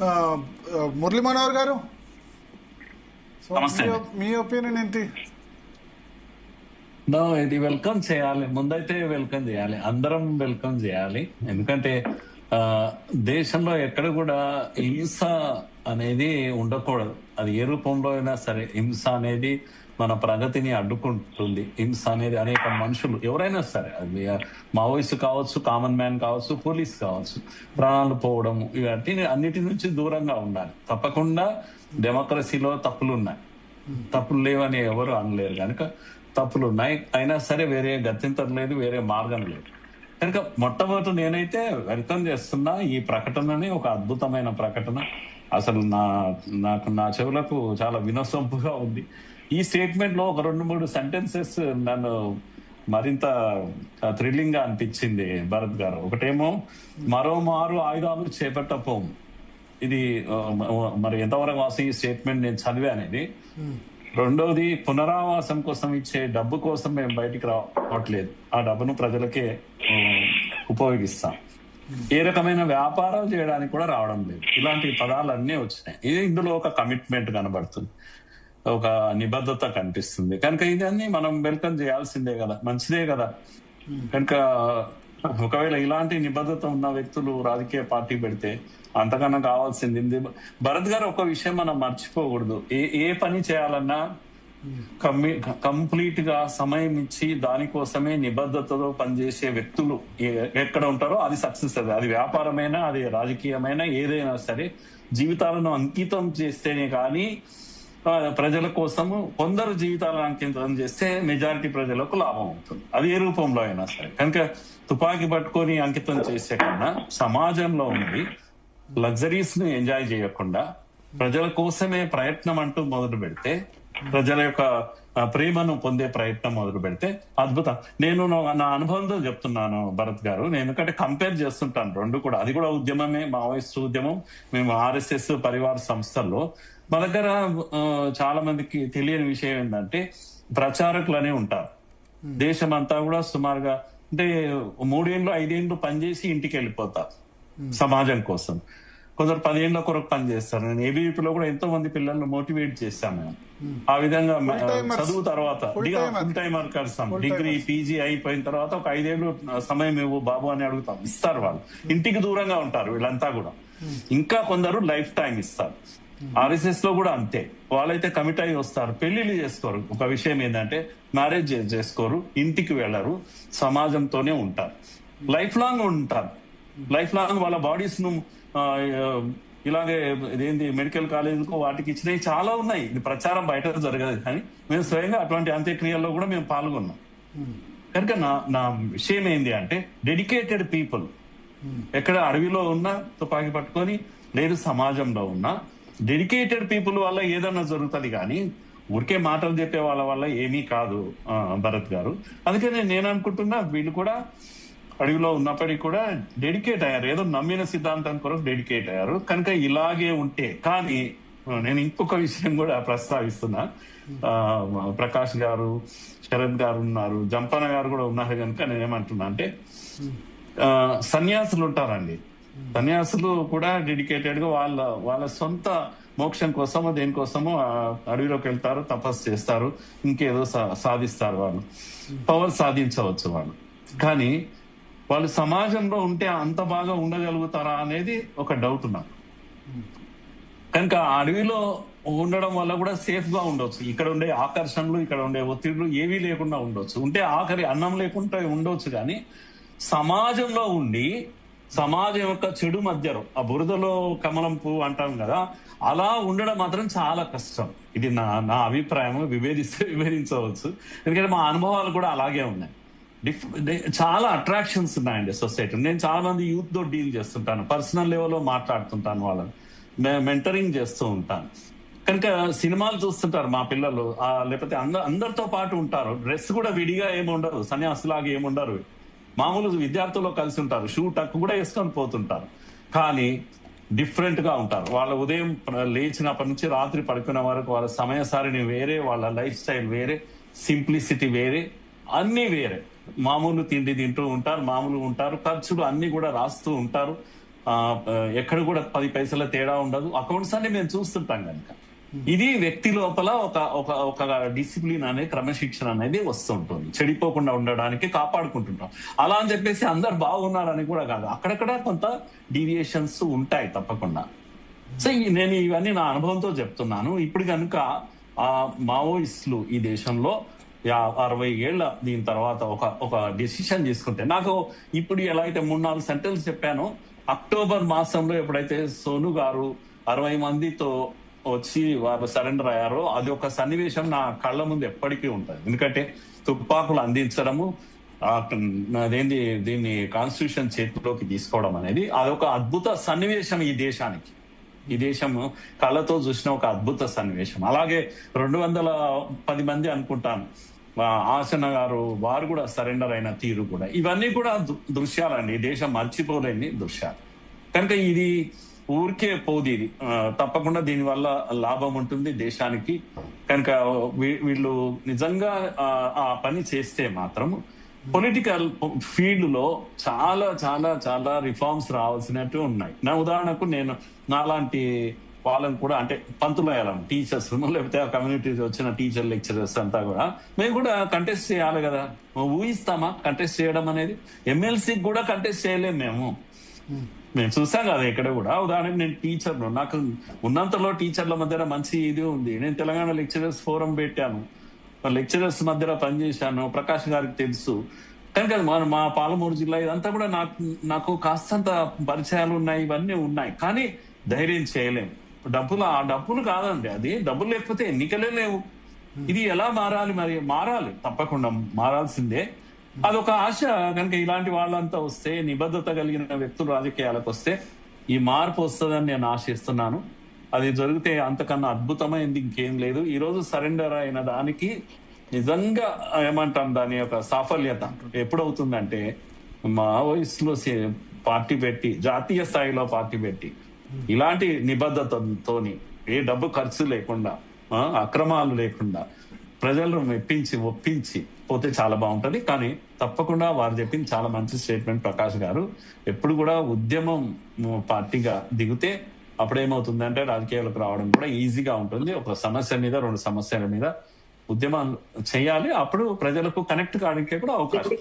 ఆ, మురళీ మనోహర్ గారు, సో నమస్తే అండి. మీ ఒపీనియన్ ఏంటి? ఇది వెల్కమ్ చేయాలి, ముందైతే వెల్కమ్ చేయాలి, అందరం వెల్కమ్ చేయాలి. ఎందుకంటే ఆ దేశంలో ఎక్కడ కూడా హింస అనేది ఉండకూడదు. అది ఏ రూపంలో అయినా సరే హింస అనేది మన ప్రగతిని అడ్డుకుంటుంది. హింస అనేది అనేక మనుషులు ఎవరైనా సరే, అది మావోయిస్ట్ కావచ్చు, కామన్ మ్యాన్ కావచ్చు, పోలీస్ కావచ్చు, ప్రాణాలు పోవడం ఇవన్నీ అన్నిటి నుంచి దూరంగా ఉండాలి. తప్పకుండా డెమోక్రసీలో తప్పులు ఉన్నాయి, తప్పులు లేవని ఎవరు అనలేరు కనుక తప్పులు ఉన్నాయి. అయినా సరే వేరే గత్యంతరం లేదు, వేరే మార్గం లేదు కనుక మొట్టమొదటి నేనైతే వెల్కమ్ చేస్తున్నా ఈ ప్రకటనని. ఒక అద్భుతమైన ప్రకటన. అసలు నాకు నా చెవులకు చాలా వినసొంపుగా ఉంది. ఈ స్టేట్మెంట్ లో ఒక 2-3 సెంటెన్సెస్ నన్ను మరింత థ్రిల్లింగ్ గా అనిపించింది భరత్ గారు. ఒకటేమో, మరోమారు ఆయుధాలు చేపట్టపోము. ఇది మరి ఎంతవరకు వాసి ఈ స్టేట్మెంట్ నేను చదివానేది. రెండవది, పునరావాసం కోసం ఇచ్చే డబ్బు కోసం మేము బయటికి రావట్లేదు, ఆ డబ్బును ప్రజలకే ఉపయోగిస్తాం. ఏ రకమైన వ్యాపారాలు చేయడానికి కూడా రావడం లేదు. ఇలాంటి పదాలన్నీ వచ్చినాయి. ఇది ఇందులో ఒక కమిట్మెంట్ కనబడుతుంది, ఒక నిబద్ధత కనిపిస్తుంది. కనుక ఇదన్నీ మనం వెల్కమ్ చేయాల్సిందే కదా, మంచిదే కదా. కనుక ఒకవేళ ఇలాంటి నిబద్ధత ఉన్న వ్యక్తులు రాజకీయ పార్టీ పెడితే అంతకన్నా కావాల్సింది. భరత్ గారు, ఒక విషయం మనం మర్చిపోకూడదు. ఏ పని చేయాలన్నా కంప్లీట్ గా సమయం ఇచ్చి దానికోసమే నిబద్ధతతో పనిచేసే వ్యక్తులు ఎక్కడ ఉంటారో అది సక్సెస్. అది వ్యాపారమైనా, అది రాజకీయమైనా, ఏదైనా సరే జీవితాలను అంకితం చేస్తేనే కానీ ప్రజల కోసము, కొందరు జీవితాలను అంకితం చేస్తే మెజారిటీ ప్రజలకు లాభం అవుతుంది, అది ఏ రూపంలో అయినా సరే. కనుక తుపాకీ పట్టుకొని అంకితం చేసే కన్నా సమాజంలో ఉండి లగ్జరీస్ ను ఎంజాయ్ చేయకుండా ప్రజల కోసమే ప్రయత్నం అంటూ మొదలు పెడితే, ప్రజల యొక్క ప్రేమను పొందే ప్రయత్నం మొదలు పెడితే అద్భుతం. నేను నా అనుభవంతో చెప్తున్నాను భరత్ గారు. నేను ఎందుకంటే కంపేర్ చేస్తుంటాను రెండు కూడా. అది కూడా ఉద్యమమే, మావోయిస్ట్ ఉద్యమం. మేము RSS పరివార సంస్థల్లో మా దగ్గర చాలా మందికి తెలియని విషయం ఏంటంటే, ప్రచారకులు అనే ఉంటారు. దేశమంతా కూడా సుమారుగా అంటే 3 ఏళ్ళు 5 ఏళ్ళు పనిచేసి ఇంటికి వెళ్ళిపోతారు సమాజం కోసం. కొందరు 10 ఏళ్ల కొరకు పనిచేస్తారు. నేను ABVP లో కూడా ఎంతో మంది పిల్లల్ని మోటివేట్ చేశాను మేము. ఆ విధంగా చదువు తర్వాత full time workers, degree PG అయిపోయిన తర్వాత ఒక 5 ఏళ్ళు సమయం ఇవ్వు బాబు అని అడుగుతాం, ఇస్తారు. వాళ్ళు ఇంటికి దూరంగా ఉంటారు వీళ్ళంతా కూడా. ఇంకా కొందరు లైఫ్ టైం ఇస్తారు. RSS లో కూడా అంతే. వాళ్ళైతే కమిట్ అయి వస్తారు, పెళ్లిళ్ళు చేసుకోరు. ఒక విషయం ఏంటంటే, మ్యారేజ్ చేసుకోరు, ఇంటికి వెళ్ళరు, సమాజంతోనే ఉంటారు, లైఫ్ లాంగ్ ఉంటారు. లైఫ్ లాంగ్ వాళ్ళ బాడీస్ ను ఇలాగే ఇదేంటి మెడికల్ కాలేజీలకు వాటికి ఇచ్చినవి చాలా ఉన్నాయి. ఇది ప్రచారం బయట జరగదు, కానీ మేము స్వయంగా అటువంటి అంత్యక్రియల్లో కూడా మేము పాల్గొన్నాం. కనుక నా విషయం ఏంటి అంటే, డెడికేటెడ్ పీపుల్ ఎక్కడ అడవిలో ఉన్నా తుపాకీ పట్టుకొని, లేదు సమాజంలో ఉన్నా డెడికేటెడ్ పీపుల్ వల్ల ఏదన్నా జరుగుతుంది, కానీ ఊరికే మాటలు చెప్పే వాళ్ళ వల్ల ఏమీ కాదు భరత్ గారు. అందుకని నేను అనుకుంటున్నా, వీళ్ళు కూడా అడవిలో ఉన్నప్పటికీ కూడా డెడికేట్ అయ్యారు, ఏదో నమ్మిన సిద్ధాంతం కొరకు డెడికేట్ అయ్యారు. కనుక ఇలాగే ఉంటే. కానీ నేను ఇంకొక విషయం కూడా ప్రస్తావిస్తున్నా. ప్రకాష్ గారు, శరత్ గారు ఉన్నారు, జంపన్న గారు కూడా ఉన్నారు. కనుక నేనేమంటున్నా అంటే, సన్యాసులు ఉంటారండి, సన్యాసులు కూడా డెడికేటెడ్ గా వాళ్ళ సొంత మోక్షం కోసమో దేనికోసమో అడవిలోకి వెళ్తారు, తపస్సు చేస్తారు, ఇంకేదో సాధిస్తారు. వాళ్ళు పవర్ సాధించవచ్చు వాళ్ళు. కానీ వాళ్ళు సమాజంలో ఉంటే అంత బాగా ఉండగలుగుతారా అనేది ఒక డౌట్ నాకు. కనుక అడవిలో ఉండడం వల్ల కూడా సేఫ్ గా ఉండొచ్చు. ఇక్కడ ఉండే ఆకర్షణలు, ఇక్కడ ఉండే ఒత్తిళ్లు ఏవీ లేకుండా ఉండొచ్చు. ఉంటే ఆఖరి అన్నం లేకుండా ఉండొచ్చు. కానీ సమాజంలో ఉండి సమాజం యొక్క చెడు మధ్యలో, ఆ బురదలో కమలం పువ్వు అంటాం కదా, అలా ఉండడం మాత్రం చాలా కష్టం. ఇది నా అభిప్రాయం. వివరించవచ్చు, ఎందుకంటే మా అనుభవాలు కూడా అలాగే ఉన్నాయి. చాలా అట్రాక్షన్స్ ఉన్నాయండి సొసైటీ. నేను చాలా మంది యూత్ తో డీల్ చేస్తుంటాను, పర్సనల్ లెవెల్లో మాట్లాడుతుంటాను, వాళ్ళని మెంటరింగ్ చేస్తూ ఉంటాను. కనుక సినిమాలు చూస్తుంటారు మా పిల్లలు, లేకపోతే అందరితో పాటు ఉంటారు. డ్రెస్ కూడా విడిగా ఏముండరు, సన్యాసులాగా ఏముండరు, మామూలు విద్యార్థుల్లో కలిసి ఉంటారు, షూ టక్ కూడా వేసుకొని పోతుంటారు. కానీ డిఫరెంట్ గా ఉంటారు. వాళ్ళ ఉదయం లేచినప్పటి నుంచి రాత్రి పడుకునే వరకు వాళ్ళ సమయ సారిని వేరే, వాళ్ళ లైఫ్ స్టైల్ వేరే, సింప్లిసిటీ వేరే, అన్ని వేరే. మామూలు తిండి తింటూ ఉంటారు, మామూలు ఉంటారు, ఖర్చులు అన్ని కూడా రాస్తూ ఉంటారు. ఎక్కడ కూడా 10 పైసల తేడా ఉండదు. అకౌంట్స్ అన్ని మేము చూస్తుంటాం కనుక ఇది వ్యక్తి లోపల ఒక ఒక ఒక డిసిప్లిన్ అనేది, క్రమశిక్షణ అనేది వస్తుంటుంది. చెడిపోకుండా ఉండడానికి కాపాడుకుంటుంటాం. అలా అని చెప్పేసి అందరు బాగున్నారని కూడా కాదు, అక్కడక్కడ కొంత డీవియేషన్స్ ఉంటాయి తప్పకుండా. సో నేను ఇవన్నీ నా అనుభవంతో చెప్తున్నాను. ఇప్పుడు కనుక ఆ మావోయిస్టులు ఈ దేశంలో 60 ఏళ్ల దీని తర్వాత ఒక డెసిషన్ తీసుకుంటే, నాకు ఇప్పుడు ఎలా అయితే 3-4 సెంటెన్స్ చెప్పానో, అక్టోబర్ మాసంలో ఎప్పుడైతే సోను గారు 60 మందితో వచ్చి వారు సరెండర్ అయ్యారో, అది ఒక సన్నివేశం నా కళ్ళ ముందు ఎప్పటికీ ఉంటుంది. ఎందుకంటే తుపాకులు అందించడము, అదేంటి దీన్ని కాన్స్టిట్యూషన్ చేతిలోకి తీసుకోవడం అనేది అదొక అద్భుత సన్నివేశం ఈ దేశానికి. ఈ దేశం కళ్ళతో చూసిన ఒక అద్భుత సన్నివేశం. అలాగే 210 మంది అనుకుంటాను ఆసన గారు వారు కూడా సరెండర్ అయిన తీరు కూడా, ఇవన్నీ కూడా దృశ్యాలండి. ఈ దేశం మర్చిపోలేని దృశ్యాలు కనుక ఇది ఊరికే పోదు. ఇది తప్పకుండా దీనివల్ల లాభం ఉంటుంది దేశానికి. కనుక వీళ్ళు నిజంగా ఆ పని చేస్తే మాత్రం పొలిటికల్ ఫీల్డ్ లో చాలా చాలా చాలా రిఫార్మ్స్ రావాల్సినట్టు ఉన్నాయి. నా ఉదాహరణకు నేను నాలాంటి వాళ్ళని కూడా, అంటే పంతులయ్యాలం టీచర్స్, లేకపోతే ఆ కమ్యూనిటీ వచ్చిన టీచర్ లెక్చరర్స్ అంతా కూడా మేము కూడా కంటెస్ట్ చేయాలి కదా. ఊహిస్తామా కంటెస్ట్ చేయడం అనేది? ఎమ్మెల్సీకి కూడా కంటెస్ట్ చేయలేము మేము చూసాం కదా ఇక్కడ కూడా. ఉదాహరణకు నేను టీచర్ను, నాకు ఉన్నంతలో టీచర్ల మధ్య మంచి ఇది ఉంది. నేను తెలంగాణ లెక్చరర్స్ ఫోరం పెట్టాను, లెక్చరర్స్ మధ్యలో పనిచేశాను, ప్రకాష్ గారికి తెలుసు. కనుక మా పాలమూరు జిల్లా ఇదంతా కూడా నాకు కాస్తంత పరిచయాలు ఉన్నాయి, ఇవన్నీ ఉన్నాయి. కానీ ధైర్యం చేయలేము. ఆ డబ్బులు కాదండి, అది డబ్బులు లేకపోతే ఎన్నికలే లేవు. ఇది ఎలా మారాలి? మరి మారాలి, తప్పకుండా మారాల్సిందే. అదొక ఆశ. కనుక ఇలాంటి వాళ్ళంతా వస్తే, నిబద్ధత కలిగిన వ్యక్తులు రాజకీయాలకు వస్తే ఈ మార్పు వస్తుందని నేను ఆశిస్తున్నాను. అది జరిగితే అంతకన్నా అద్భుతమైంది ఇంకేం లేదు. ఈ రోజు సరెండర్ అయిన దానికి నిజంగా ఏమంటాం, దాని యొక్క సాఫల్యత ఎప్పుడవుతుందంటే, మావోయిస్టులు పార్టీ పెట్టి, జాతీయ స్థాయిలో పార్టీ పెట్టి, ఇలాంటి నిబద్ధతతోని, ఏ డబ్బు ఖర్చు లేకుండా, అక్రమాలు లేకుండా ప్రజలను మెప్పించి ఒప్పించి పోతే చాలా బాగుంటది. కానీ తప్పకుండా వారు చెప్పింది చాలా మంచి స్టేట్మెంట్ ప్రకాష్ గారు. ఎప్పుడు కూడా ఉద్యమం పార్టీగా దిగితే అప్పుడేమవుతుందంటే రాజకీయాలకు రావడం కూడా ఈజీగా ఉంటుంది. ఒక సమస్య మీద, 2 సమస్యల మీద ఉద్యమాలు చేయాలి. అప్పుడు ప్రజలకు కనెక్ట్ కావడానికి కూడా అవకాశం.